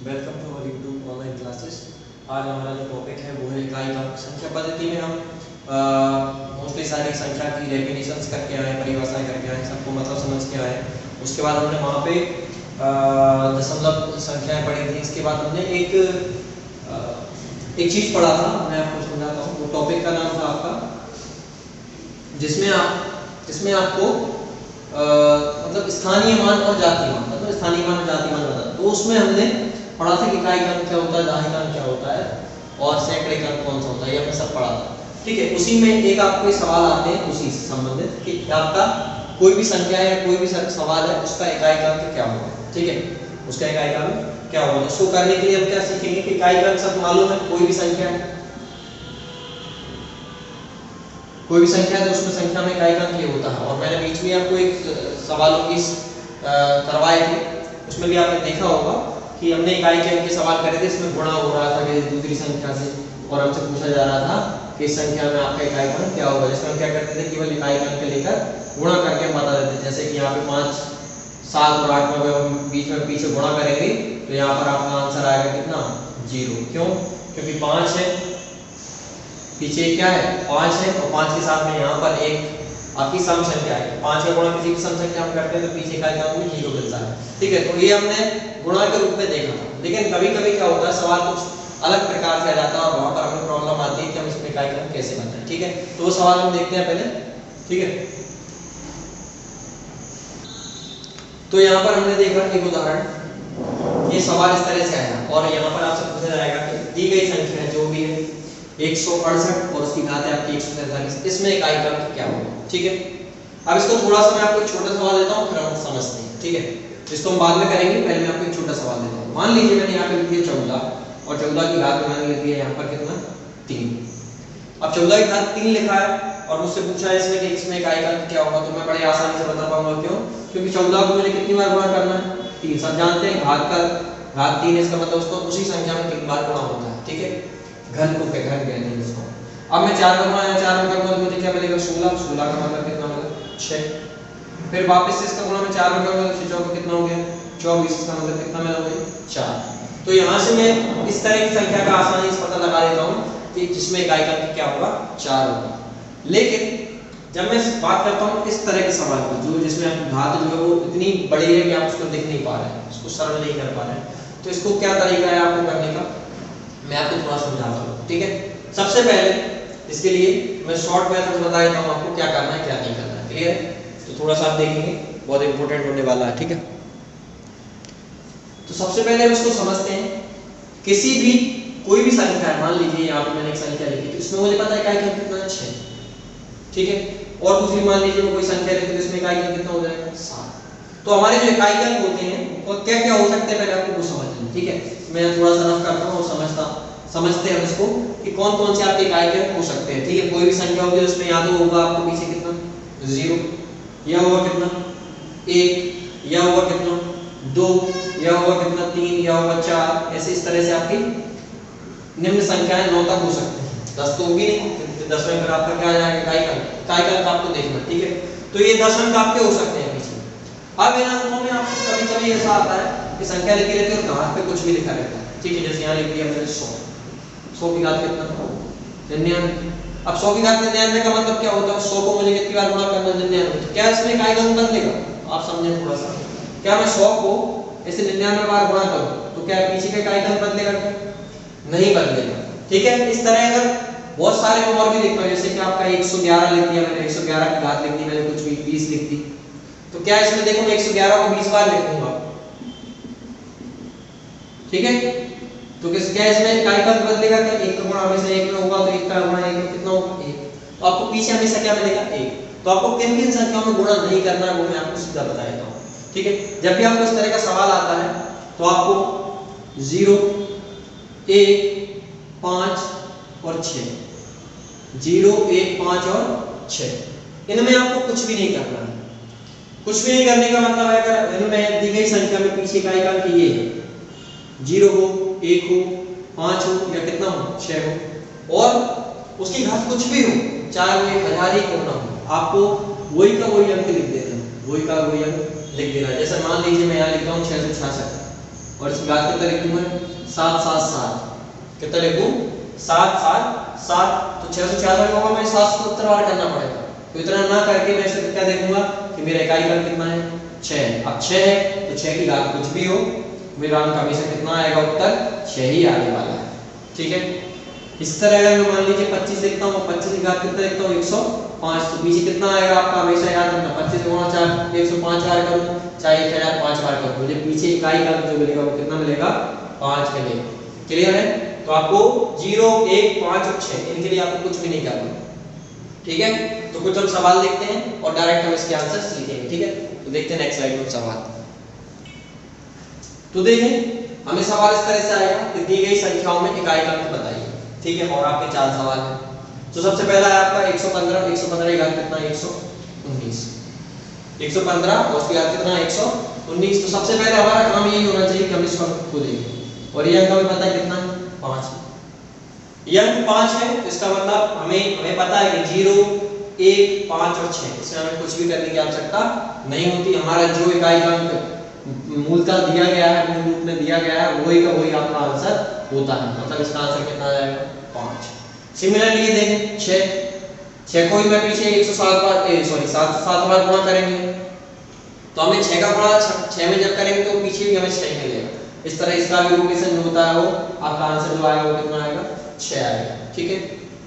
Welcome to our YouTube online classes. आज हमारा जो टॉपिक है वो है इकाई अंक संख्या पद्धति में हम मोस्टली सारी संख्या की डेफिनेशंस करके आए, परिभाषाएं करके आए, सबको मतलब समझ के आए। उसके बाद हमने वहाँ पे दशमलव संख्याएं पढ़ी थी। इसके बाद हमने एक चीज़ पढ़ा था, मैं आपको समझाता हूँ। वो टॉपिक का नाम था आपका, जिसमें आपको मतलब स्थानीय मान और जातीय मान, मतलब स्थानीय मान और जातीय मान बता। तो उसमें हमने पढ़ा था कि इकाई का अंक क्या होता है, दहाई का अंक क्या होता है और सैकड़े का अंक कौन सा होता है, ये हमने सब पढ़ा था। ठीक है, उसी में एक आपको सवाल आते हैं उसी से संबंधित कि आपका कोई भी संख्या है, कोई भी सवाल है, उसका इकाई का अंक क्या होगा। ठीक है, उसका इकाई का अंक क्या होगा। उसको करने के लिए हम क्या सीखेंगे कि इकाई का अंक सब मालूम है, कोई भी संख्या है, कोई भी संख्या है तो उसमें संख्या में इकाई का अंक ये होता है। और मैंने बीच में आपको एक सवालों की करवाए थे, उसमें भी आपने देखा होगा कि हमने इकाई के अंक के सवाल करे थे। इसमें गुणा हो रहा था कि दूसरी संख्या से, और हमसे पूछा जा रहा था कि इस संख्या में आपका इकाई का अंक क्या होगा। जिसमें हम क्या करते थे, केवल इकाई का अंक लेकर गुणा करके हम बता देते। जैसे कि यहाँ पे 5, 7 और 8 में हम बीच में पीछे गुणा करेंगे तो यहाँ पर आपका आंसर आएगा कितना, 0। क्यों? क्योंकि 5 है, पीछे क्या है, 5 है, और 5 के साथ में यहाँ पर एक आपकी सम संख्या है। 5 का गुणा किसी की सम संख्या हम करते हैं तो पीछे इकाई का अंक 0 मिलता है। ठीक है, तो ये हमने गुणा के रूप में देखा था। लेकिन कभी कभी क्या होता है, सवाल कुछ अलग प्रकार से आ जाता है और वहां पर हमें प्रॉब्लम आती है कि हम इसमें इकाई का अंक कैसे बनाएं। ठीक है, तो वो सवाल हम देखते हैं पहले। ठीक है, तो यहाँ पर हमने देखा एक उदाहरण, ये सवाल इस तरह से आया और यहाँ पर आपसे पूछा जाएगा कि दी गई संख्या जो भी है 168 और उसकी घात है आपकी 147, इसमें इकाई का अंक क्या होगा। ठीक है, अब इसको थोड़ा सा मैं आपको एक छोटा सवाल देता हूँ, फिर हम समझते हैं। ठीक है, जिसको हम बाद में करेंगे, पहले मैं आपको एक छोटा सवाल देता हूँ। मान लीजिए मैंने यहाँ पे लिख दिया 14 और 14 की घात मैंने लिख दिया यहाँ पर कितना, 3। अब 14 की घात 3 लिखा है और मुझसे पूछा है इसमें कि इसमें इकाई का अंक क्या होगा। तो मैं बड़े आसानी से बता पाऊंगा। क्यों? क्योंकि 14 को मुझे कितनी बार गुणा करना है, 3। सब जानते हैं घात 3 इसका मतलब उसको उसी संख्या में 3 बार गुणा होता है। ठीक है, घन को घन कहते हैं इसको। अब मैं 4 का गुणा 4 में करूंगा तो मुझे क्या मिलेगा, 16। 16 का मतलब कितना होगा, 6। फिर वापस से इसका गुणा में 4 में करूंगा तो 6 कितना हो गया, 24। इसका मतलब कितना मिला, 4। तो यहाँ से मैं इस तरह की संख्या का आसानी से पता लगा लेता हूँ कि जिसमें इकाई का अंक क्या होगा, 4 होगा। लेकिन जब मैं बात करता हूँ इस तरह के सवाल की, जो जिसमें आपकी घात जो है वो इतनी बड़ी है कि आप उसको देख नहीं पा रहे हैं, उसको सरल नहीं कर पा रहे हैं, तो इसको क्या तरीका है आपको करने का, मैं आपको थोड़ा समझाता हूँ। ठीक है, सबसे पहले इसके लिए मैं शॉर्ट मेथड बता देता हूँ आपको क्या करना है क्या नहीं करना है। क्लियर है? तो थोड़ा सा आप देखेंगे, बहुत इंपॉर्टेंट होने वाला है। ठीक है, तो सबसे पहले हम इसको समझते हैं। किसी भी कोई भी संख्या है, मान लीजिए यहाँ पे मैंने एक संख्या लिखी तो इसमें मुझे पता है इकाई का अंक कितना है, 6। ठीक है, और दूसरी मान लीजिए मैं कोई संख्या लिखी तो इसमें इकाई का अंक कितना हो जाएगा, 7। तो हमारे जो इकाई के अंक होते हैं वो क्या क्या हो सकते हैं, पहले आपको वो समझ लें। ठीक है, मैं थोड़ा सा रफ करता हूँ और समझते हैं इसको कि कौन कौन से आपके इकाई के अंक हो सकते हैं। ठीक है, कोई भी संख्या होगी उसमें या तो होगा आपको पीछे कितना, 0, या होगा कितना, 1, या होगा कितना, 2, या होगा कितना, 3, या होगा 4। ऐसे इस तरह से आपकी निम्न संख्याएं 9 तक हो सकती हैं। 10 तो होगी नहीं, 10 में फिर आपका क्या आ जाएगा, इकाई का अंक आपको देखना। ठीक है, तो ये 10 अंक आपके हो सकते हैं पीछे। अब इन अंकों में आपको कभी कभी ऐसा आता है कि संख्या लिखी रहती है और घात पे कुछ भी लिखा रहता है। ठीक है, जैसे यहाँ लिख दिया मैंने 100, 100 की घात कितना, 99। अब 100 की घात 99 का मतलब क्या होता है, 100 को मुझे कितनी बार गुणा करना, 99। क्या इसमें इकाई का अंक बदलेगा? आप समझें थोड़ा सा। क्या मैं 100 को ऐसे 99 बार गुणा करूं तो क्या पीछे का इकाई का अंक बदलेगा? नहीं बदलेगा। ठीक है, इस तरह अगर बहुत सारे और भी लिखता हूं, जैसे कि आपका 111 लिख दिया मैंने, 111 की घात लिख दी मैंने, कुछ भी 20 लिख दी, तो क्या इसमें देखो मैं 111 को 20 बार लिखूंगा। ठीक है, तो क्या इसमें इकाई का अंक बदलेगा? क्या 1 का गुणा हमेशा 1 में होगा, तो 1 का गुणा 1 में कितना होगा, 1। तो आपको पीछे हमेशा क्या मिलेगा, 1। तो आपको किन किन संख्याओं में गुणा नहीं करना है वो मैं आपको सीधा बता देता हूँ। ठीक है, जब भी आपको इस तरह का सवाल आता है तो आपको 0, 1, 5 और 6, 0, 1, 5 और 6, इनमें आपको कुछ भी नहीं करना है। कुछ भी नहीं करने का मतलब है अगर इनमें दी गई संख्या में पीछे इकाई का अंक ये है, 0 हो, 1 हो, 5 हो या कितना हो, 6 हो, और उसकी घात कुछ भी हो, चाहे वो 1000 ही क्यों ना हो, आपको वही का वही अंक लिख देना है, वही का वही अंक लिख देना है। जैसे मान लीजिए मैं यहाँ लिखता हूँ 666, और इसकी घात कितना लिखूं मैं 7 7 7, कितना लिखूं 7 7 7, तो 666 होगा, मैं 770 बार करना पड़ेगा। तो इतना ना करके मैं सिर्फ क्या देखूंगा कि मेरा इकाई क्रम कितना है 6। अब 6 है तो 6 की घात कुछ भी हो, मेरा अंक हमेशा कितना आएगा, उत्तर 6 ही आने वाला है। ठीक है, इस तरह अगर मैं मान लीजिए 25 लिखता हूँ, 25 की घात कितना लिखता हूँ 105, तो पीछे कितना आएगा आपका हमेशा याद रखना, 25 गुणा 4 105 बार करूँ चाहे 1005 बार करूँ, मुझे पीछे इकाई क्रम जो मिलेगा वो कितना मिलेगा 5 मिलेगा। क्लियर है? तो आपको 0 1 5 और 6 इनके लिए आपको कुछ भी नहीं करना। ठीक है, तो कुछ हम सवाल देखते हैं और डायरेक्ट हम इसके आंसर लिखेंगे। ठीक है, तो देखते हैं नेक्स्ट स्लाइड में सवाल। तो देखें हमें सवाल इस तरह से आएगा कि दी गई संख्याओं में इकाई क्रम बताइए। ठीक है, और आपके 4 सवाल हैं। तो सबसे पहला है आपका 115, 115 की घात कितना है 119, 115 और उसकी घात कितना है 119। तो सबसे पहले हमारा काम यही होना चाहिए कि हम इसको खोजेंगे और ये अंक हमें पता है कितना है 5, ये अंक 5 है। तो इसका मतलब हमें पता है कि 0 1 5 और 6, इसमें हमें कुछ भी करने की आवश्यकता नहीं होती। हमारा जो इकाई क्रम मूलतः दिया गया है, मूल रूप में दिया गया है, वही का वही आपका आंसर होता है। मतलब इसका आंसर कितना आ जाएगा 5। सिमिलरली देखें 6 को ही मैं पीछे 107 बार 707 बार गुणा करेंगे, तो हमें 6 का गुणा 6 में जब करेंगे तो पीछे भी हमें 6 मिलेगा। इस तरह इसका भी रोटेशन जो होता है वो आपका आंसर जो आएगा वो कितना आएगा 6 आएगा। ठीक है,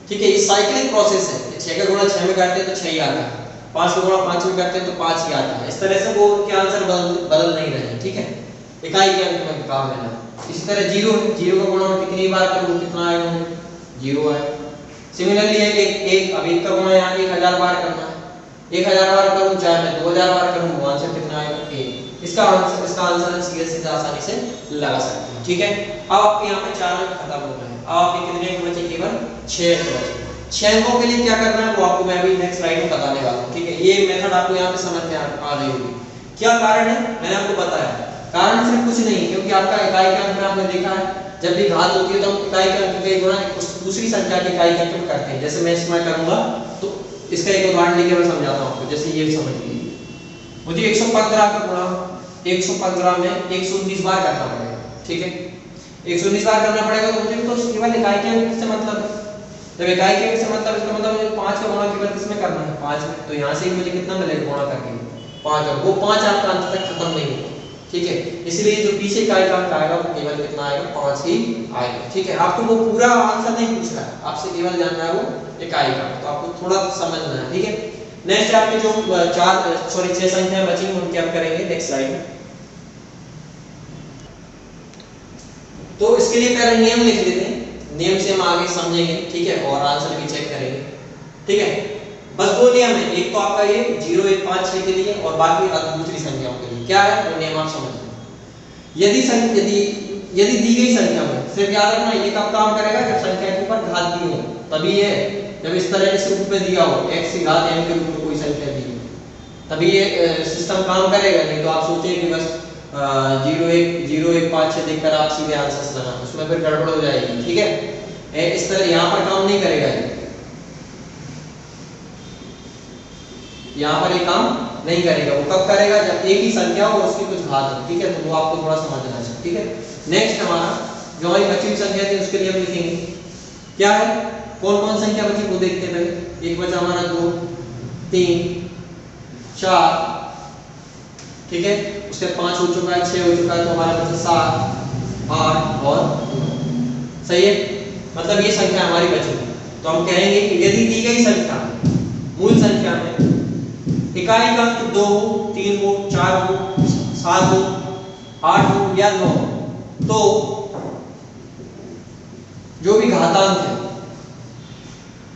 ठीक है, ये साइक्लिक प्रोसेस है। 6 का गुणा 6 में करते हैं तो 6 ही आता है, 5 का गुणा 5 में करते हैं तो 5 ही आता है। इस तरह से वो के आंसर बदल नहीं रहे। ठीक है, इकाई के अंक में काम लेना। इसी तरह 0 का गुणा मैं कितनी बार करूं कितना आएगा 0 आएगा। सिमिलरली है एक अब 1 का गुणा यहाँ 1000 बार करना है, 1000 बार करूं चाहे मैं 2000 बार करूं, वो आंसर कितना आएगा 1। इसका आंसर सीधे आसानी से लगा सकते हैं। ठीक है, अब आपके यहाँ पे 4 अंक खत्म हो गए हैं। अब आपके कितने अंक बचे, केवल 6 अंक बचे। 6 अंकों के लिए क्या करना है वो आपको मैं अभी नेक्स्ट स्लाइड में बताने वाला हूँ। ठीक है, ये मेथड आपको यहाँ पे समझ में आ रही होगी। क्या कारण है मैंने आपको बताया, कारण सिर्फ कुछ नहीं, क्योंकि आपका इकाई के अंक में आपने देखा है जब भी घात होती है तो हम इकाई के अंक के गुणा दूसरी संख्या के इकाई के अंक में करते हैं। जैसे मैं इसमें करूंगा तो इसका एक उदाहरण लेके मैं समझाता हूँ आपको। जैसे ये समझ लीजिए, मुझे 115 का गुणा 115 में 119 बार करना पड़ेगा। ठीक है, 119 बार करना पड़ेगा तो मुझे तो केवल इकाई के अंक से मतलब है। जब इकाई के अंक से मतलब इसका मतलब मुझे 5 का गुणा केवल किसमें करना है 5 में, तो यहाँ से मुझे कितना मिलेगा गुणा करके 5, और वो 5 आपका अंत तक खत्म नहीं होगा। ठीक है, इसलिए जो पीछे इकाई का अंक आएगा वो केवल कितना आएगा 5 ही आएगा। ठीक है, आपको वो पूरा आंसर नहीं पूछ रहा है, आपसे केवल जानना है वो इकाई का, तो आपको थोड़ा समझना है। ठीक है, नेक्स्ट आपके जो 6 संख्या बची उनके आप करेंगे नेक्स्ट स्लाइड में। तो इसके लिए पहले नियम लिख लेते हैं, नियम से हम आगे समझेंगे। ठीक है, और आंसर भी चेक करेंगे। ठीक है, बस 2 नियम है, एक तो आपका ये 0 1 5 6 के लिए और बाकी दूसरी संख्याओं के लिए। क्या है वो नियम आप समझ लें। यदि दी गई संख्या में, सिर्फ याद रखना ये कब काम करेगा जब संख्या के ऊपर घात दी हो, तभी ये जब इस तरह के रूप में दिया हो x की घात m के रूप में कोई संख्या दी हो तभी ये सिस्टम काम करेगा। नहीं तो आप सोचें कि बस 0 1 5 6 देखकर आप सीधे आंसर्स लगाना, उसमें फिर गड़बड़ हो जाएगी। ठीक है, इस तरह यहाँ पर काम नहीं करेगा, यहाँ पर ये काम नहीं करेगा। वो कब करेगा जब एक ही संख्या हो और उसकी कुछ घात हो। ठीक है, तो वो आपको थोड़ा समझना चाहिए। ठीक है, नेक्स्ट हमारा जो हमारी बची हुई संख्या थी उसके लिए हम लिखेंगे क्या है, कौन कौन संख्या बची वो देखते हैं पहले। एक बचा हमारा 2 3 4, ठीक है, उसके 5 हो चुका है, 6 हो चुका है, तो हमारा बचा 7 8 और 9। सही है, मतलब ये संख्या हमारी बची है। तो हम कहेंगे कि यदि दी गई संख्या मूल संख्या में इकाई का अंक 2 हो 3 हो 4 हो 7 हो 8 हो या 9 हो, तो जो भी घातांक है,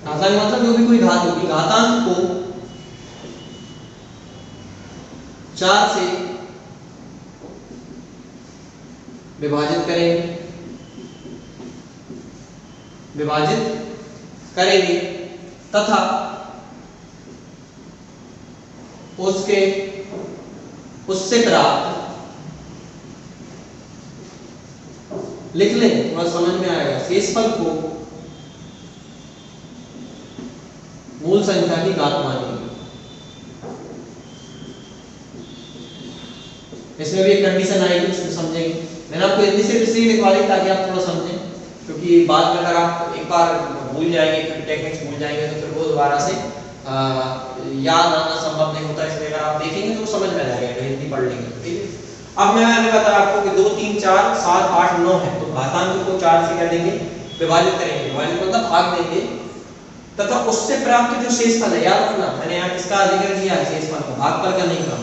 घातांक मतलब जो भी कोई घात होगी, घातांक को 4 से विभाजित करेंगे तथा उससे प्राप्त लिख लें, थोड़ा समझ में आएगा, शेषफल को मूल संख्या की घात मानेंगे। इसमें भी एक कंडीशन आएगी, उसको समझेंगे। मैंने आपको हिंदी से इसलिए लिखवा दी ताकि आप थोड़ा समझें, क्योंकि बाद में अगर आप एक बार भूल जाएंगे, फिर टेक्निक्स भूल जाएंगे तो फिर वो दोबारा से याद आना संभव नहीं होता। इसलिए अगर आप देखेंगे तो समझ में आ जाएगा हिंदी पढ़ लेंगे, ठीक है। अब मैंने बताया आपको कि 2 3 4 7 8 9 है, तो घातांक को 4 से क्या देंगे, विभाजित करेंगे, विभाजित मतलब भाग देंगे, तथा उससे प्राप्त जो शेषफल है, याद रखना मैंने यहाँ किसका जिक्र किया है, शेषफल का, भागफल का नहीं कहा,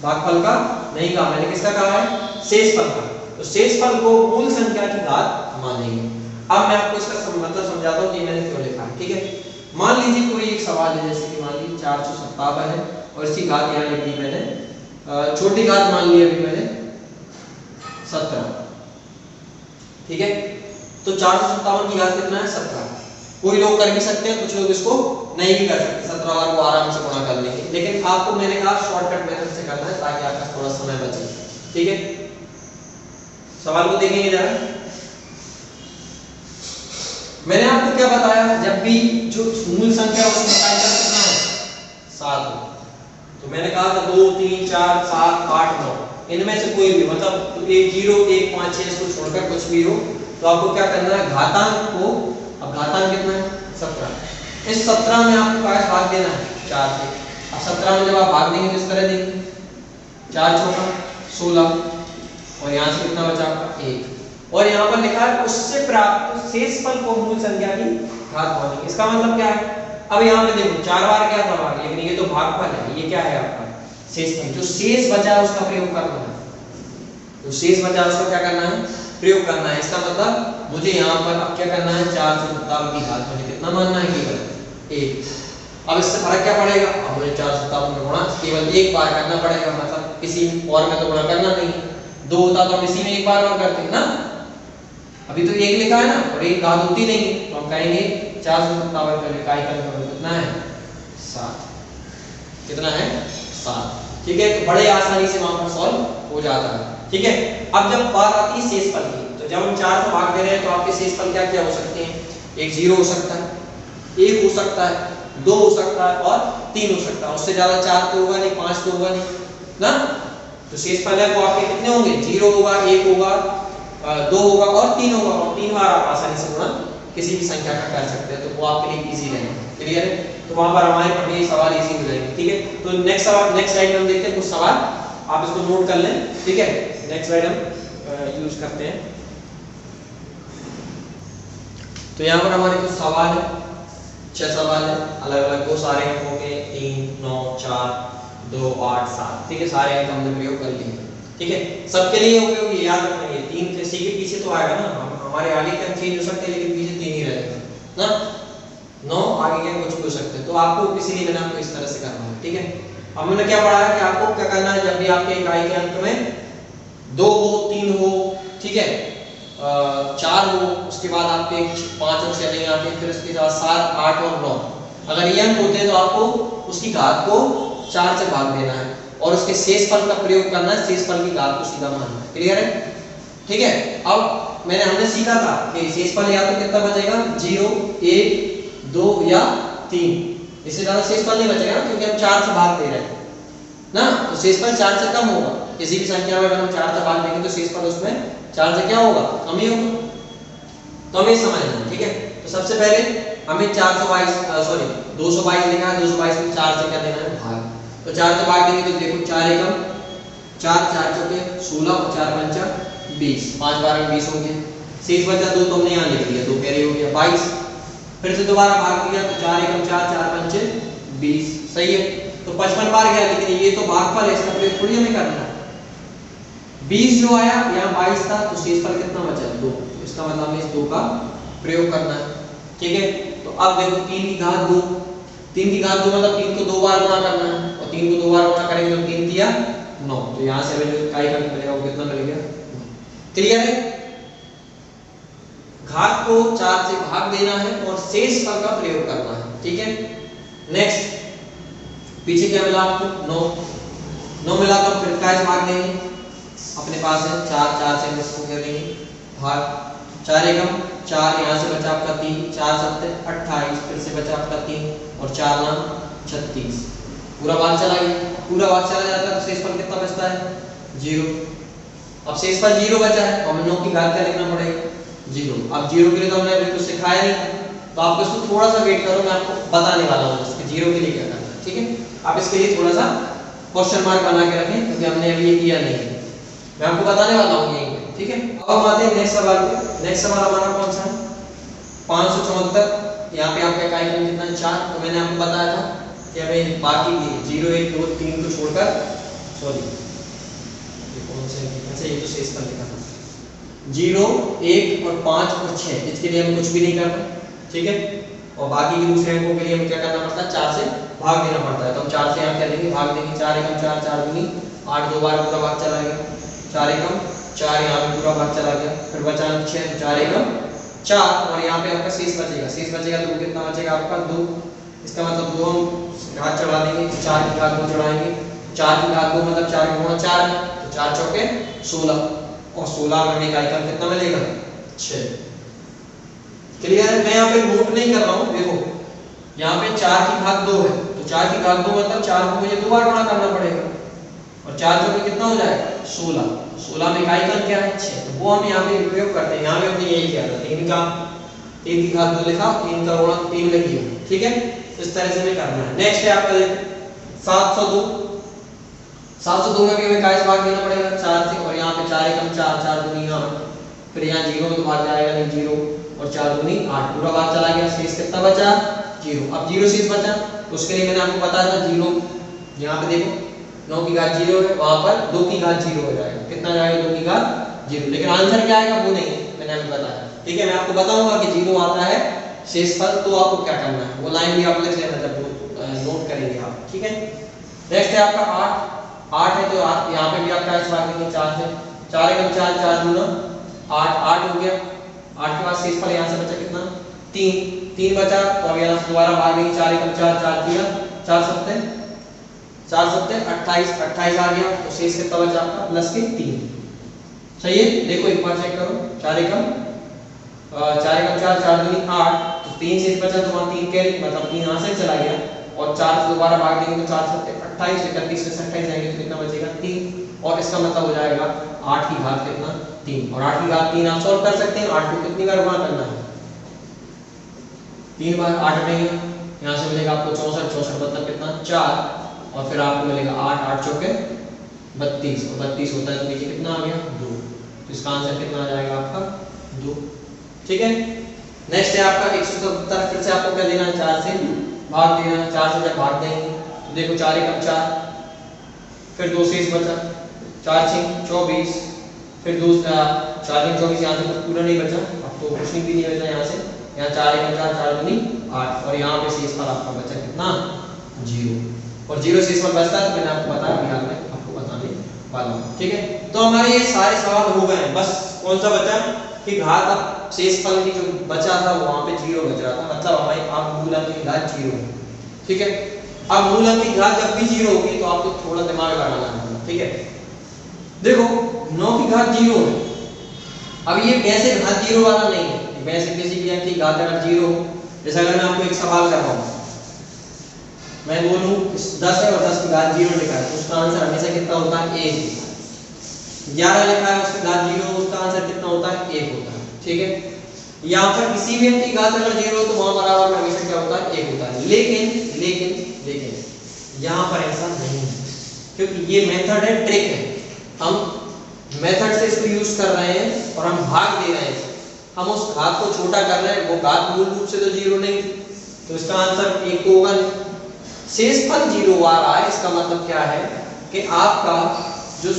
भागफल का नहीं कहा मैंने, किसका कहा है, शेषफल का। तो शेषफल को मूल संख्या की घात मानेंगे। अब मैं आपको इसका मतलब समझाता हूँ कि मैंने क्यों लिखा है, ठीक है। मान लीजिए कोई एक सवाल है, जैसे कि मान लीजिए 457 है और इसकी घात यहाँ लिख दी मैंने, छोटी घात मान ली अभी मैंने 17, ठीक है। तो 457 की घात कितना है, 17। कोई लोग कर भी सकते हैं, कुछ लोग इसको नहीं भी कर सकते, 17 बार को आराम से गुणा कर लेंगे, लेकिन आपको मैंने कहा शॉर्टकट मेथड से करना है ताकि आपका थोड़ा समय बचे, ठीक है। सवाल को देखेंगे जरा। मैंने आपको क्या बताया, जब भी जो मूल संख्या उसमें कितना है, 7 हो, तो मैंने कहा था 2 3 4 7 8 9 इनमें से कोई भी, मतलब 1 0 1 5 6 इसको छोड़कर कुछ भी हो, तो आपको क्या करना है, घातांक को, अब घातांक कितना है, 17, इस 17 में आपको क्या भाग देना है, 4 से। अब 17 में जब आप भाग देंगे तो इस तरह देंगे, 4 चौका 16, और यहाँ से कितना बचा आपका 1, और यहाँ पर लिखा है उससे प्राप्त शेषफल को मूल संख्या की घात मानेंगे। इसका मतलब क्या है, अब यहाँ पे देखो 4 बार क्या था भाग, लेकिन ये तो भागफल है, ये क्या है आपका शेषफल, जो शेष बचा है उसका प्रयोग करना है, जो शेष बचा है उसका क्या करना है, प्रयोग करना है। इसका मतलब मुझे यहाँ पर अब क्या करना है, 457 की घात मुझे कितना मानना है, केवल 1। अब इससे फर्क क्या पड़ेगा, अब मुझे 457 में गुणा केवल एक बार करना पड़ेगा, मतलब किसी और में तो गुणा करना नहीं है, 2 होता तो हम इसी में एक बार और करते हैं ना, अभी तो 1 लिखा है ना, और एक घात होती नहीं है, तो हम कहेंगे 457 का इकाई का कितना है, 7, कितना है, 7, ठीक है। तो बड़े आसानी से वहां पर सॉल्व हो जाता है, ठीक है। अब जब बात आती है शेषफल की, तो जब हम 4 से भाग दे रहे हैं तो आपके शेषफल क्या क्या हो सकते हैं, एक 0 हो सकता है, 1 हो सकता है, 2 हो सकता है और 3 हो सकता है, उससे ज्यादा 4 तो होगा नहीं, 5 तो होगा नहीं ना। तो शेषफल है वो आपके कितने होंगे, 0 होगा, 1 होगा, 2 होगा और 3 होगा, और 3 बार आप आसानी से गुणा किसी भी संख्या का कर सकते हैं, तो वो आपके लिए इजी रहेगा, क्लियर है। तो वहां पर हमारे पढ़ने सवाल इजी हो जाएंगे, ठीक है। तो नेक्स्ट सवाल, नेक्स्ट स्लाइड में हम देखते हैं कुछ सवाल, आप इसको नोट कर लें, ठीक है। नेक्स्ट स्लाइड हम यूज करते हैं। तो यहाँ पर हमारे कुछ सवाल है, 6 सवाल है, अलग अलग, वो सारे अंकों के 3 9 4 2 8 7, ठीक है, सारे अंक हमने प्रयोग कर लिए, ठीक है। सबके लिए उपयोगी, याद रखना ये 3 किसी के पीछे तो आएगा ना, हमारे आगे के अंक चेंज हो सकते हैं लेकिन पीछे 3 ही रहेगा ना, 9 आगे के कुछ भी हो सकते हैं, तो आपको इसीलिए मैंने आपको इस तरह से करना है, ठीक है। अब हमने क्या पढ़ा है कि आपको क्या करना है, जब भी आपके इकाई के अंक में 2 हो, 3 हो, ठीक है, 4 हो, उसके बाद आपके 5 अंक चलेंगे आगे, फिर उसके बाद 7 8 और 9, अगर ये अंक होते हैं तो आपको उसकी घात को 4 से भाग देना है और उसके शेषफल का प्रयोग करना है, शेषफल की घात को सीधा मानना है, क्लियर है, ठीक है। अब हमने सीखा था कि शेषफल या तो कितना बचेगा, 0 1 2 या 3, इससे ज्यादा शेषफल नहीं बचेगा ना, क्योंकि हम 4 से भाग दे रहे हैं ना, तो शेषफल 4 से कम होगा। किसी भी संख्या में अगर हम 4 से भाग देंगे तो शेषफल उसमें 4 से क्या होगा, कम ही होगा, तो हमें समझना है, ठीक है। तो सबसे पहले हमें 222 लिखा है, 222 में 4 से क्या देना है, भाग, तो 4 से भाग देंगे तो देखो 4 एकम 4 4 चौके 16 और 4 पंचा 20, 5 बार 20 होंगे, शेष बचा 2 तो हमने यहाँ लिख दिया, 2 कैरी हो गया 22, फिर से दोबारा भाग दिया तो 4 एकम 4 4 पंचे 20, सही है। तो 55 बार गया, लेकिन ये तो भागफल है, इसका प्रयोग थोड़ी हमें करना है। 20 जो आया, यहाँ 22 था, तो शेषफल कितना बचा, 2, तो इसका मतलब हमें इस 2 का प्रयोग करना है, ठीक है। तो अब देखो 3 की घात 2, 3 की घात 2 मतलब 3 को 2 बार गुणा करना है, और 3 को 2 बार गुणा करेंगे तो 3 दिया 9, तो यहाँ से हमें जो इकाई का मिलेगा वो कितना मिलेगा, क्लियर है। घात को 4 से भाग देना है और शेषफल का प्रयोग करना है, ठीक है। नेक्स्ट पीछे क्या मिला आपको, 9 मिला, तो फिर क्या भाग देंगे, अपने पास है 4 4 से हम इसको कर देंगे भाग, 4 एकम 4, यहाँ से बचा आपका 3, 4 7 28, फिर से बचा आपका 3 और 4 9 36, पूरा भाग चला गया, पूरा भाग चला जाता है तो शेषफल कितना बचता है, 0, अब शेषफल 0 बचा है तो हमें 9 की घात क्या लिखना पड़ेगा 0। अब 0 के लिए तो हमने अभी कुछ सिखाया नहीं, तो आपको इसको थोड़ा सा वेट करो, मैं आपको बताने वाला हूँ इसके 0 के लिए क्या करना है। ठीक है, आप इसके लिए थोड़ा सा क्वेश्चन मार्क बना के रखें क्योंकि हमने अभी ये किया नहीं है, मैं आपको बताने वाला हूँ यहीं पे। ठीक है, अब हम आते हैं नेक्स्ट सवाल पे। नेक्स्ट सवाल हमारा कौन सा है 574। यहाँ पे आपका इकाई क्रम कितना है 4। तो मैंने आपको बताया था कि हमें बाकी 0 1 2 3 को छोड़कर, सॉरी ये कौन से, अच्छा ये तो शेषफल लिखा था 0 1 और 5 और 6, इसके लिए हम कुछ भी नहीं करना। ठीक है, और बाकी के दूसरे अंकों के लिए हमें क्या करना पड़ता है 4 से भाग देना पड़ता है। तो हम 4 से यहाँ क्या देंगे भाग देंगे, 4 एकम 4 4 दूनी 8, 2 बार पूरा भाग चला गया, 4 एकम 4 यहाँ पे पूरा भाग चला गया, फिर बचा 6 तो 4 एकम 4 और यहाँ पे आपका शेष बचेगा। शेष बचेगा तो कितना बचेगा आपका 2। इसका मतलब 2 हम घात चढ़ा देंगे, 4 की घात 2 चढ़ाएंगे, 4 की घात 2 मतलब 4 गुणा 4 है, तो 4 चौके 16 और 16 में हमें इकाई क्रम कितना मिलेगा 6। क्लियर है, मैं यहाँ पे नोट नहीं कर रहा हूँ, देखो यहाँ पे 4 की घात 2 है तो 4 की घात 2 मतलब 4 को मुझे 2 बार गुणा करना पड़ेगा और 4 चौके कितना हो जाएगा 16। 16 में इकाई क्रम क्या है 6, तो वो हम यहाँ पे उपयोग करते हैं। यहाँ पे हमने यही किया था 3 की घात 2 लिखा, 3 का गुणा 3 लिखिए। ठीक है, इस तरह से हमें करना है। नेक्स्ट है आपका 702। 702 में भी हमें इकाई से भाग देना पड़ेगा 4 से, और यहाँ पे 4 एकम 4 4 दूनी 8, फिर यहाँ 0 में तो भाग जाएगा नहीं 0 और 4 दूनी 8 पूरा भाग चला गया, शेष कितना बचा 0। अब 0 शेष बचा तो उसके लिए मैंने आपको बताया था 0, यहाँ पे देखो 9 की घात 0 है, वहां पर 2 की घात 0 हो जाएगा, कितना जाएगा 2 की घात 0, लेकिन आंसर क्या आएगा वो नहीं मैंने आपको बताया। ठीक है, मैं आपको बताऊंगा कि 0 आता है शेषफल तो आपको क्या करना है, वो लाइन भी आप लिख लेना जब नोट करेंगे आप। ठीक है, नेक्स्ट है आपका 8 है तो यहाँ पे भी आपका इस भाग देंगे 4 से, 4 एकम 4 4 दूना 8 8 हो गया, 8 के बाद शेषफल यहाँ से बचा कितना 3 बचा, तो अब यहाँ से दोबारा भाग देंगे 4 एकम 4 4 दिया 4 सत्ते 28 28 आ गया, तो शेष कितना बचा आपका प्लस के 3। सही है, देखो एक बार चेक करो 4 एकम 4 4 दूनी 8, तो 3 शेष बचा तो वहां 3 कैरी मतलब 3 यहाँ से चला गया और 4 से दोबारा भाग देंगे तो 4 सत्ते 28, 31 से 28 जाएंगे तो कितना बचेगा 3, और इसका मतलब हो जाएगा 8 की घात कितना 3, और 8 की घात 3 आप सॉल्व कर सकते हैं। 8 को कितनी बार गुणा करना है 3 बार, 8 हटेगा यहाँ से मिलेगा आपको 64 64 मतलब कितना 4, और फिर आपको मिलेगा 8 8 चौके 32 और 32 होता है तो नीचे कितना आ गया 2, तो इसका आंसर कितना आ जाएगा आपका 2। ठीक है, नेक्स्ट है आपका 177। फिर से आपको क्या देना है 4 से भाग देना है, 4 से जब भाग देंगे तो देखो 4 एकम 4, फिर 2 शेष बचा 4 6 24, फिर दूसरा 4 6 24 यहाँ से कुछ पूरा नहीं बचा, अब तो कुछ भी नहीं बचा यहाँ से, यहाँ 4 एकम 4 4 दूनी 8 और यहाँ पे शेषफल आपका बचा कितना 0, और 0 शेषफल बचता है तो मैंने आपको बताया बिहार में आपको बताने वाला हूँ। ठीक है, तो हमारे ये सारे सवाल हो गए हैं, बस कौन सा बचा कि घात अब शेषफल की जो बचा था वहां पे 0 बच रहा था, मतलब हमारे आप मूल अंक की घात 0 है। ठीक है, अब मूल अंक की घात जब भी 0 होगी तो आपको थोड़ा दिमाग लगाना है। ठीक है, देखो 9 की घात 0 है, अब ये वैसे घात 0 वाला नहीं है, वैसे किसी भी अंक की घात अगर 0 हो, जैसे अगर मैं आपको एक सवाल कर रहा हूँ, मैं बोलूं 10 है और 10 की घात 0 लिखा है तो उसका आंसर हमेशा कितना होता है 1। 11 लिखा है उसकी घात 0 उसका आंसर कितना होता है 1 होता है। ठीक है, यहाँ पर किसी भी अंक की घात अगर 0 हो तो वहां बराबर में हमेशा क्या होता है 1 होता है, लेकिन लेकिन लेकिन यहाँ पर ऐसा नहीं है, क्योंकि ये मेथड है, ट्रिक है, हम मेथड से इसको यूज कर रहे हैं और हम भाग दे रहे हैं, हम उस घात को छोटा कर रहे हैं, वो घात मूल रूप से तो 0 नहीं थी तो इसका आंसर 1 होगा। शेषफल 0 आ रहा है, इसका मतलब क्या है कि आपका जो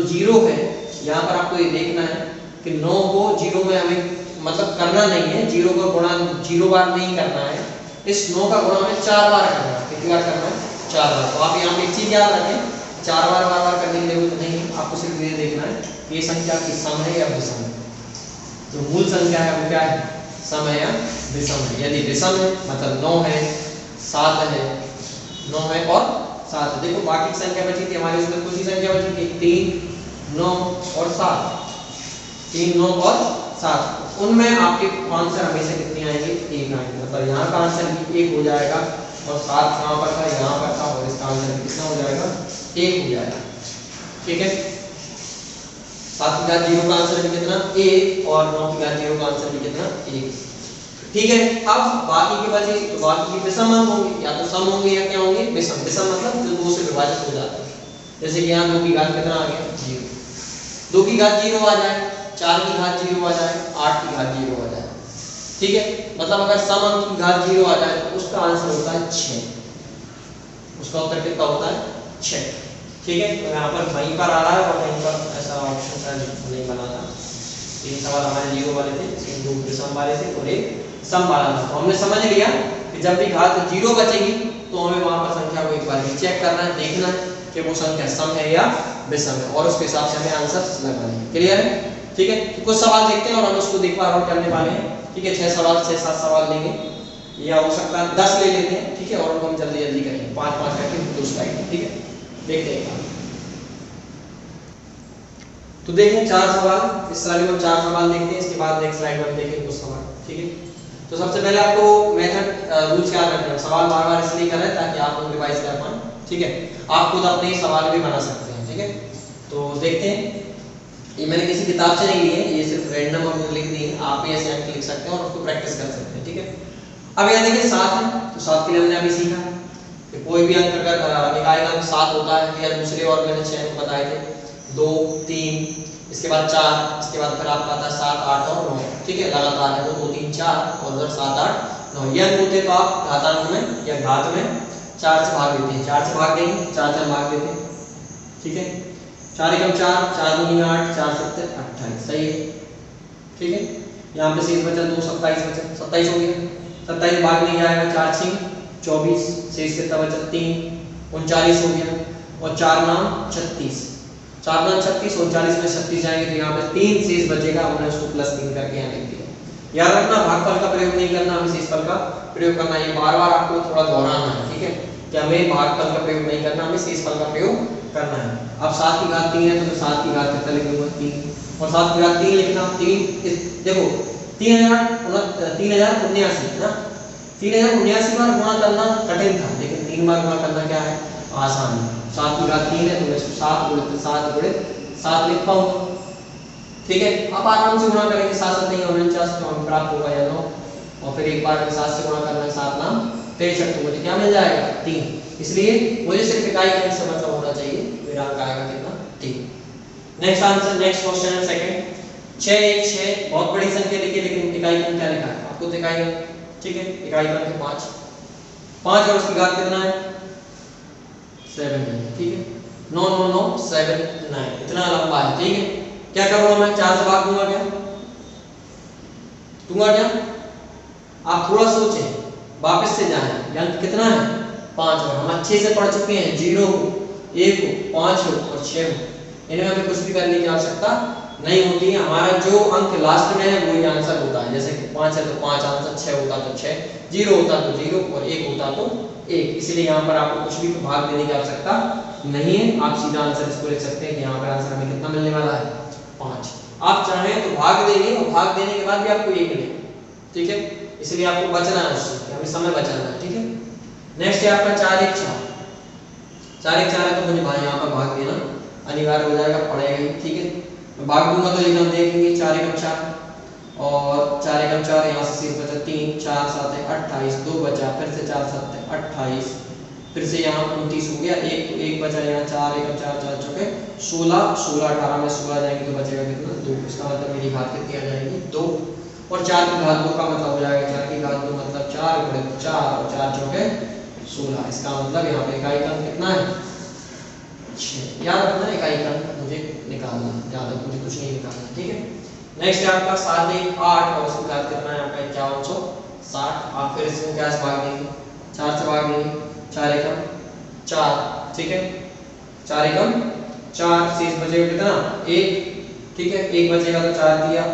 0 है, यहाँ पर आपको ये देखना है कि 9 को 0 में हमें मतलब करना नहीं है, 0 का गुणा 0 बार नहीं करना है, इस 9 का गुणा हमें 4 बार करना है। कितनी बार करना है 4 बार। तो आप यहाँ पे एक चीज याद रखें, 4 बार बार बार करने की जरूरत नहीं है, आपको सिर्फ ये देखना है ये संख्या की सम है या विषम है, जो मूल संख्या है वो क्या है सम है या विषम है। यदि विषम है मतलब 9 है 7 है, 9 है और 7 है। देखो बाकी की संख्या बची थी हमारी, उसमें कुछ ही संख्या बची थी 3 9 और 7, 3 9 और 7, उनमें आपके आंसर हमेशा कितने आएंगे 1 आएंगे, मतलब यहाँ का आंसर भी 1 हो जाएगा और 7 यहाँ पर था यहाँ पर था और इसका आंसर कितना हो जाएगा 1 हो जाएगा। ठीक है, 7 की घात 0 का आंसर भी कितना 1 और 9 की घात 0 का आंसर भी कितना 1। ठीक है, अब बाकी के बचे तो बाकी के विषम अंक होंगे, या तो सम होंगे या क्या होंगे विषम। विषम मतलब जो 2 से विभाजित हो जाते हैं। जैसे कि यहाँ 2 की घात कितना आ गया 0, 2 की घात 0 आ जाए, 4 की घात 0 आ जाए, 8 की घात 0 आ जाए। ठीक है, मतलब अगर सम अंक की घात 0 आ जाए तो उसका आंसर होता है 6, उसका उत्तर कितना होता है 6। ठीक है, तो यहाँ पर वहीं पर आ रहा है और वहीं पर ऐसा ऑप्शन का नहीं बना था। 3 सवाल हमारे 0 वाले थे, इसमें 2 विषम वाले थे और 1 सम वाला था। तो हमने समझ लिया कि जब भी घात 0 बचेगी तो हमें वहां पर संख्या को एक बार चेक करना है, देखना है कि वो संख्या सम है या विषम है, और उसके हिसाब से हमें आंसर लगाना है। क्लियर है? ठीक है, तो कुछ सवाल देखते हैं और हम उसको देख पा और करने वाले हैं। ठीक है, 6 सवाल 6-7 सवाल लेंगे, या हो सकता है 10 ले लेते हैं। ठीक है, और उनको हम जल्दी जल्दी करेंगे 5-5 करके 2 स्लाइड। ठीक है, देखते हैं। तो देखें 4 सवाल, इस स्लाइड में हम 4 सवाल देखते हैं, इसके बाद नेक्स्ट स्लाइड में हम देखेंगे कुछ सवाल। ठीक है, तो सबसे पहले आपको मेथड रूल्स याद रखना है। सवाल बार-बार इसलिए कर रहे हैं ताकि आप लोग रिवाइज कर पाएं। ठीक है, आप खुद अपने सवाल भी बना सकते हैं। ठीक है, तो देखते हैं। ये मैंने किसी किताब से नहीं लिए हैं, ये सिर्फ रैंडम हमने लिख दिए हैं। आप भी ऐसे अंक लिख सकते हैं और उसको प्रैक्टिस कर सकते हैं। ठीक है, अब यहाँ देखिए 7 है, तो 7 के लिए हमने अभी सीखा कि कोई भी अंक अगर इकाई का अंक 7 होता है, या दूसरे और मैंने 6 अंक बताए थे, 2 3, इसके बाद 4, इसके बाद फिर आपका आता है 7 8 और 9। ठीक है, लगातार है वो 2 3 4 और उधर 7 8 9 ये अंक होते, तो आप घातांक में या घात में 4 से भाग देते हैं। 4 से भाग देंगे, 4 से भाग देते हैं। ठीक है, 4 एकम 4, 4 दूनी 8, 4 सत्ते 28। सही है। ठीक है, यहाँ पे शेष बचा 2, 27 बचा, 27 हो गया। 27 भाग नहीं जाएगा, 4 6 24, शेष कितना बचा 3 39 हो गया, और 4 9 36, 4 9 36, 39 में 36 जाएंगे तो यहाँ पे 3 शेष बचेगा। हमने उसको +3 करके यहाँ लिख दिया। याद रखना भागफल का प्रयोग नहीं करना, हमें शेषफल का प्रयोग करना है। ये बार-बार आपको थोड़ा दोहराना है। ठीक है, कि हमें भागफल का प्रयोग नहीं करना, हमें शेषफल का प्रयोग करना है। अब 7 की घात 3 है तो 7 की घात कितना लिखूंगा 3, और 7 की घात 3 लिखना 3। देखो 3079 ना, 3079 बार गुणा करना कठिन था, लेकिन 3 बार गुणा करना क्या है आसान है। 7 की घात 3 है तो मैं इसको 7 गुणित 7 लिख पाऊंगा। ठीक है, अब आराम से गुणा करेंगे, 7 7 नहीं 49 तो हम प्राप्त होगा या 9, और फिर एक बार 7 से गुणा करना है, 7 नाम 63, तो मुझे क्या मिल जाएगा 3। इसलिए मुझे सिर्फ इकाई का से मतलब होना चाहिए, मेरा अंक आएगा कितना 3। नेक्स्ट आंसर, नेक्स्ट क्वेश्चन है सेकंड। 6 1 6 बहुत बड़ी संख्या लिखी, लेकिन इकाई का क्या लिखा है आपको दिखाएगा। ठीक है, इकाई का अंक 5 5 और उसकी घात कितना है 7 है। ठीक है, 9 9 9 7 9, इतना लंबा है। ठीक है, क्या करूंगा मैं 4 से भाग दूंगा, क्या आप थोड़ा सोचें, वापस से जाएं। अंक कितना है 5, और हम अच्छे से पढ़ चुके हैं 0 को 1 को 5 को और 6 को, इनमें हमें कुछ भी करने की आवश्यकता नहीं होती है। हमारा जो अंक लास्ट में है वही आंसर होता है। जैसे कि 5 है तो 5 आंसर, 6 होता तो 6, 0 होता तो 0 और 1 होता तो 1। इसलिए यहाँ पर आपको कुछ भी भाग देने की आवश्यकता नहीं है, आप सीधा आंसर इसको लिख सकते हैं कि यहाँ पर आंसर हमें कितना मिलने वाला है 5। आप चाहें तो भाग देंगे और भाग देने के बाद भी आपको 1 मिलेगा। ठीक है, इसलिए आपको बचना है उससे, हमें समय बचाना है। ठीक है, नेक्स्ट है आपका 4 1 4, 4 1 4 है तो मुझे भाई यहाँ पर भाग देना अनिवार्य हो जाएगा, पड़ेगा ही। ठीक है, मैं भाग दूंगा तो हम देखेंगे 4 1 4 और 4 1 4, यहाँ से शेष बचा 3, 4 7 28, 2 बचा, फिर से 4 7 28, फिर से यहाँ 29 हो गया, 1 बचा, यहाँ 4 1 4 4 चौके 16, 16 18 में 16 जाएंगे तो बचेगा कितना 2। इसका मतलब मेरी घात कितनी आ जाएगी 2, और 4 की घात 2 का मतलब हो जाएगा 4 की घात 2 मतलब 4 गुणित 4 और 4 चौके 16। इसका मतलब यहाँ पे इकाई का अंक कितना है 6। याद रखना इकाई का अंक मुझे निकालना, ज्यादा मुझे कुछ नहीं निकालना। ठीक है, नेक्स्ट है आपका 7 1 8 और उसकी घात कितना है आपका 5160। आप फिर इसमें क्या से भाग देंगे 4 से भाग देंगे, 4 एकम 4। ठीक है, 4 एकम 4, शेष बचेगा कितना 1। ठीक है, 1 बचेगा तो 4 दिया,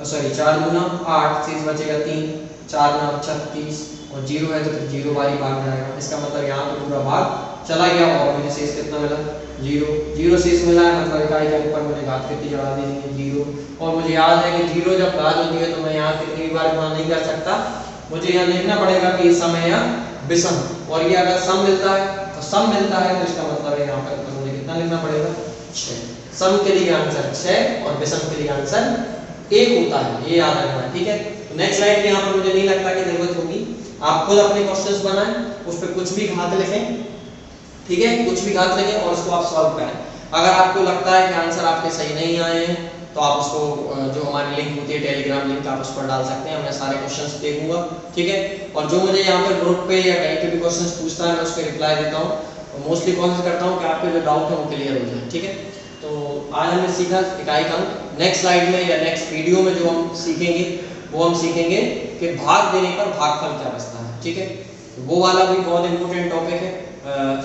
सॉरी 4 दूना 8, शेष बचेगा 3, 4 9 36 और 0 है तो फिर 0 बारी भाग जाएगा। इसका मतलब यहाँ पे पूरा भाग चला गया और मुझे शेष कितना मिला 0। 0 शेष मिला है, मतलब इकाई के ऊपर मुझे घात कितनी चढ़ा देनी है 0। और मुझे याद है कि 0 जब घात होती है तो मैं यहाँ कितनी बार गुणा नहीं कर सकता, मुझे यहाँ देखना पड़ेगा कि सम है या विषम, और ये अगर सम मिलता है तो सम मिलता है तो इसका मतलब है यहाँ पर मुझे कितना लिखना पड़ेगा 6। सम के लिए आंसर 6 और विषम के लिए आंसर 1 होता है, ये याद रखना है, ठीक है। तो नेक्स्ट स्लाइड में यहाँ पर मुझे नहीं लगता कि जरूरत होगी, आप खुद अपने क्वेश्चंस बनाएं, उस पर कुछ भी घात लिखें, ठीक है, कुछ भी घात लिखें और उसको आप सॉल्व करें। अगर आपको लगता है कि आंसर आपके सही नहीं आए हैं तो आप उसको जो हमारी लिंक होती है टेलीग्राम लिंक, आप उस पर डाल सकते हैं, मैं सारे क्वेश्चंस देखूंगा, ठीक है। और जो मुझे यहाँ पर ग्रुप पे या कहीं पे भी क्वेश्चंस पूछता है मैं उसके रिप्लाई देता हूँ। मोस्टली कोशिश करता हूँ कि आपके जो डाउट है वो क्लियर हो जाए, ठीक है। तो आज हमने सीखा इकाई का अंक। नेक्स्ट स्लाइड में या नेक्स्ट वीडियो में जो हम सीखेंगे वो हम सीखेंगे कि भाग देने पर भागफल क्या बचता है, ठीक है। वो वाला भी बहुत इंपॉर्टेंट टॉपिक है,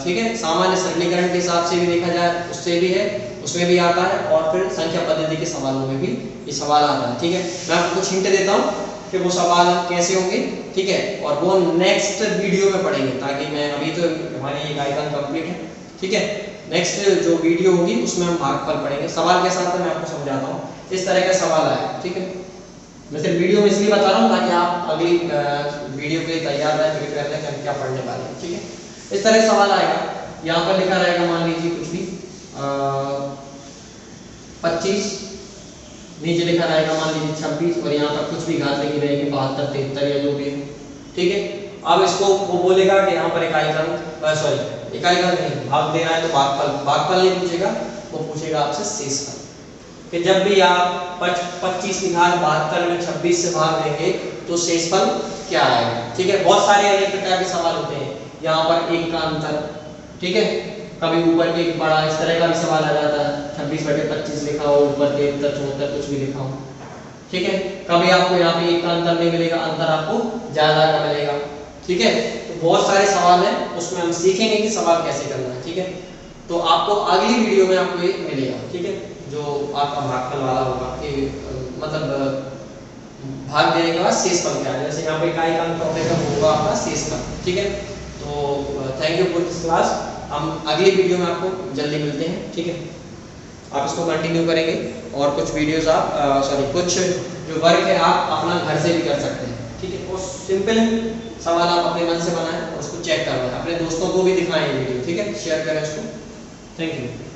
ठीक है। सामान्य सरलीकरण के हिसाब से भी देखा जाए उससे भी है, उसमें भी आता है, और फिर संख्या पद्धति के सवालों में भी ये सवाल आता है, ठीक है। मैं आपको कुछ हिंट देता हूँ कि वो सवाल कैसे होंगे, ठीक है, और वो हम नेक्स्ट वीडियो में पढ़ेंगे, ताकि मैं अभी तो हमारी ये इकाई कंप्लीट है, ठीक है। नेक्स्ट जो वीडियो होगी उसमें हम भागफल पढ़ेंगे। सवाल कैसा आता है मैं आपको समझाता हूँ, इस तरह का सवाल आया, ठीक है। मैं सिर्फ वीडियो में इसलिए बता रहा हूँ ताकि आप अगली वीडियो के लिए तैयार रहें, प्रिपेयर रहें कि हम क्या पढ़ने वाले हैं, ठीक है। इस तरह सवाल आएगा, यहाँ पर लिखा रहेगा, मान लीजिए कुछ भी 25, नीचे लिखा रहेगा मान लीजिए 26, और यहाँ पर कुछ भी घात लिखी रहेगी 72, 73 या जो भी है, ठीक है। अब इसको वो बोलेगा कि यहाँ पर इकाई का सॉरी इकाई का नहीं, भाग देना है तो भागफल नहीं पूछेगा, वो पूछेगा आपसे शेषफल, कि जब भी आप 25 की घात 72 में 26 से भाग देंगे तो शेषफल क्या आएगा, ठीक है। बहुत सारे अनेक प्रकार के सवाल होते हैं, यहाँ पर 1 का अंतर, ठीक है, कभी ऊपर एक बड़ा, इस तरह का भी सवाल आ जाता है, 26/25 लिखा हो, ऊपर 73, 74 कुछ भी लिखा हो, ठीक है। कभी आपको यहाँ पे 1 का अंतर नहीं मिलेगा, अंतर आपको ज्यादा का मिलेगा, ठीक है। तो बहुत सारे सवाल हैं, उसमें हम सीखेंगे कि सवाल कैसे करना है, ठीक है। तो आपको अगली वीडियो में आपको ये मिलेगा, ठीक है, जो आपका भागफल वाला होगा कि मतलब भाग देने के बाद शेषफल क्या है, जैसे यहाँ पे इकाई का अंक टॉपिक होगा आपका शेषफल, ठीक है। तो thank you for this class, हम अगली वीडियो में आपको जल्दी मिलते हैं, ठीक है। आप इसको कंटिन्यू करेंगे और कुछ वीडियोस आप कुछ जो वर्क है आप अपना घर से भी कर सकते हैं, ठीक है। और सिंपल सवाल आप अपने मन से बनाएं और उसको चेक करवाएं, अपने दोस्तों को भी दिखाएं ये वीडियो, ठीक है, शेयर करें उसको। Thank you.